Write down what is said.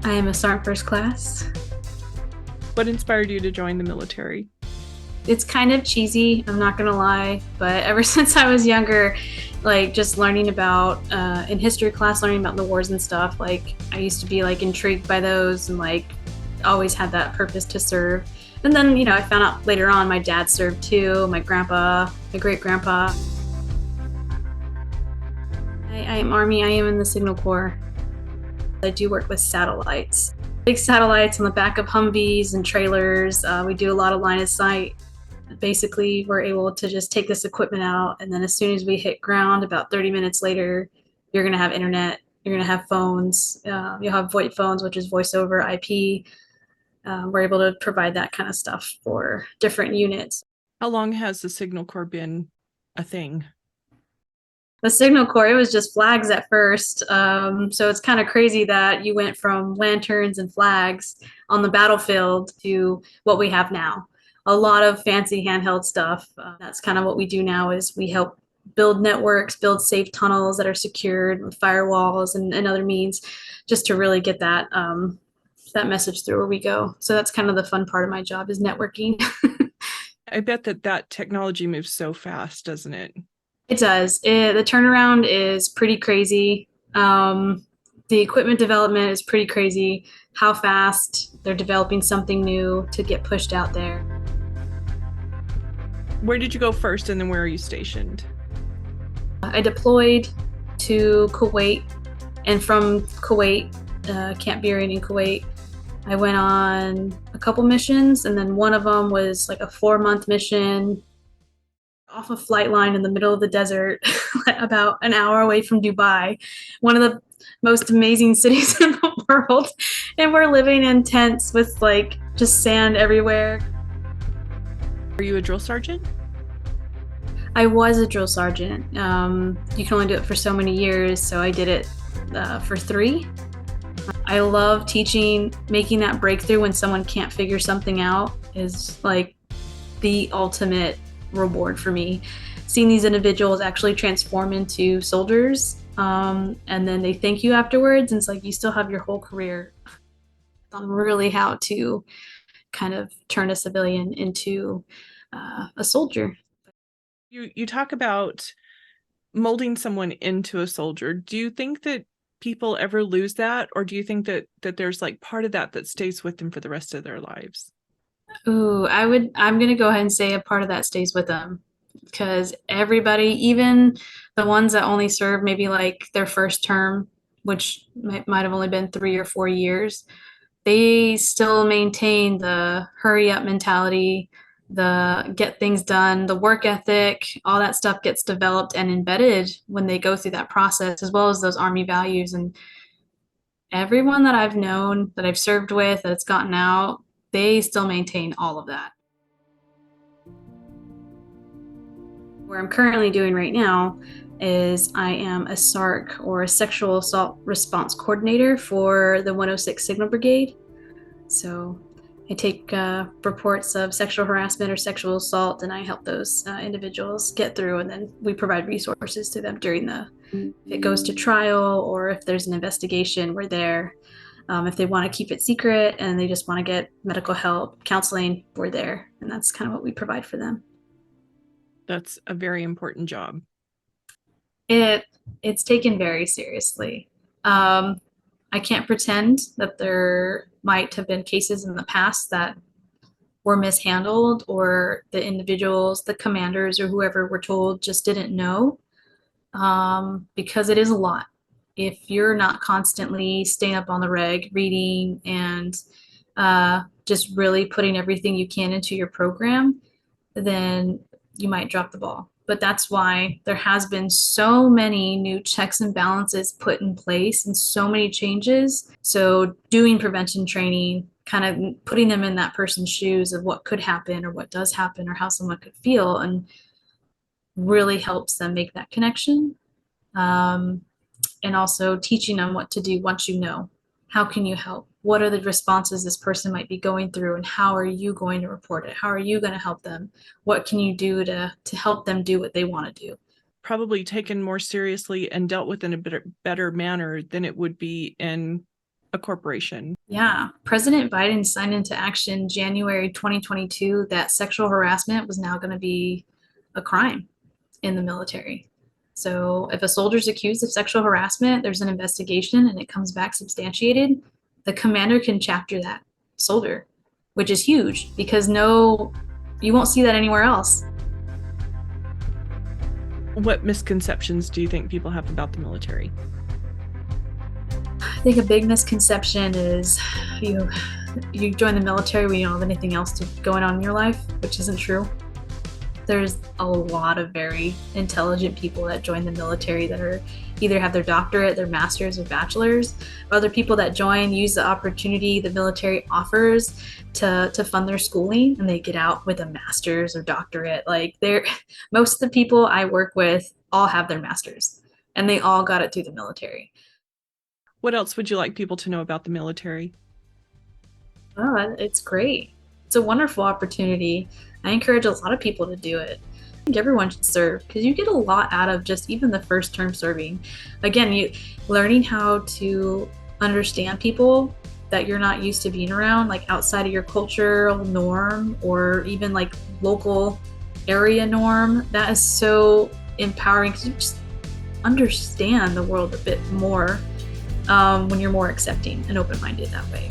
I am a Sergeant First Class. What inspired you to join the military? It's kind of cheesy, I'm not gonna lie, but ever since I was younger, like just learning about in history class, learning about the wars and stuff, like I used to be like intrigued by those and like always had that purpose to serve. And then, I found out later on my dad served too, my grandpa, my great grandpa. I am Army, I am in the Signal Corps. I do work with satellites. Big satellites on the back of Humvees and trailers. We do a lot of line of sight. Basically, we're able to just take this equipment out, and then as soon as we hit ground, about 30 minutes later, you're going to have internet. You're going to have phones. You'll have VoIP phones, which is voice over IP. We're able to provide that kind of stuff for different units. How long has the Signal Corps been a thing? The Signal Corps, it was just flags at first. So it's kind of crazy that you went from lanterns and flags on the battlefield to what we have now. A lot of fancy handheld stuff. That's kind of what we do now is we help build networks, build safe tunnels that are secured with firewalls and other means just to really get that message through where we go. So that's kind of the fun part of my job is networking. I bet that technology moves so fast, doesn't it? It does. The turnaround is pretty crazy. The equipment development is pretty crazy. How fast they're developing something new to get pushed out there. Where did you go first, and then where are you stationed? I deployed to Kuwait, and from Kuwait, Camp Beering in Kuwait, I went on a couple missions, and then one of them was like a 4-month mission off a flight line in the middle of the desert, about an hour away from Dubai, one of the most amazing cities in the world. And we're living in tents with like just sand everywhere. Are you a drill sergeant? I was a drill sergeant. You can only do it for so many years, so I did it for 3. I love teaching, making that breakthrough when someone can't figure something out is like the ultimate reward for me. Seeing these individuals actually transform into soldiers, and then they thank you afterwards, and it's like you still have your whole career on really how to kind of turn a civilian into a soldier. You talk about molding someone into a soldier. Do you think that people ever lose that, or do you think that there's like part of that stays with them for the rest of their lives? Ooh, I'm gonna go ahead and say a part of that stays with them because everybody, even the ones that only serve maybe like their first term, which might have only been 3 or 4 years, they still maintain the hurry up mentality, the get things done, the work ethic, all that stuff gets developed and embedded when they go through that process, as well as those Army values. And everyone that I've known, that I've served with, that's gotten out, they still maintain all of that. Where I'm currently doing right now is I am a SARC, or a sexual assault response coordinator for the 106 Signal Brigade. So I take reports of sexual harassment or sexual assault, and I help those individuals get through, and then we provide resources to them during if it goes to trial or if there's an investigation, we're there. If they want to keep it secret and they just want to get medical help, counseling, we're there, and that's kind of what we provide for them. That's a very important job. It's taken very seriously. Um, I can't pretend that there might have been cases in the past that were mishandled, or the individuals, the commanders, or whoever were told just didn't know, because it is a lot. If you're not constantly staying up on the reg, reading, and just really putting everything you can into your program, then you might drop the ball. But that's why there has been so many new checks and balances put in place and so many changes. So doing prevention training, kind of putting them in that person's shoes of what could happen or what does happen or how someone could feel, and really helps them make that connection. Um, and also teaching them what to do once you know. How can you help? What are the responses this person might be going through, and how are you going to report it? How are you going to help them? What can you do to help them do what they want to do? Probably taken more seriously and dealt with in a better manner than it would be in a corporation. Yeah, President Biden signed into action January 2022 that sexual harassment was now going to be a crime in the military. So if a soldier is accused of sexual harassment, there's an investigation and it comes back substantiated, the commander can chapter that soldier, which is huge because you won't see that anywhere else. What misconceptions do you think people have about the military? I think a big misconception is you join the military when you don't have anything else going on in your life, which isn't true. There's a lot of very intelligent people that join the military that are either have their doctorate, their master's, or bachelor's. Other people that join use the opportunity the military offers to fund their schooling, and they get out with a master's or doctorate. Like most of the people I work with all have their masters, and they all got it through the military. What else would you like people to know about the military? Oh, it's great. It's a wonderful opportunity. I encourage a lot of people to do it. I think everyone should serve because you get a lot out of just even the first term serving. Again, you learning how to understand people that you're not used to being around, like outside of your cultural norm or even like local area norm. That is so empowering because you just understand the world a bit more when you're more accepting and open-minded that way.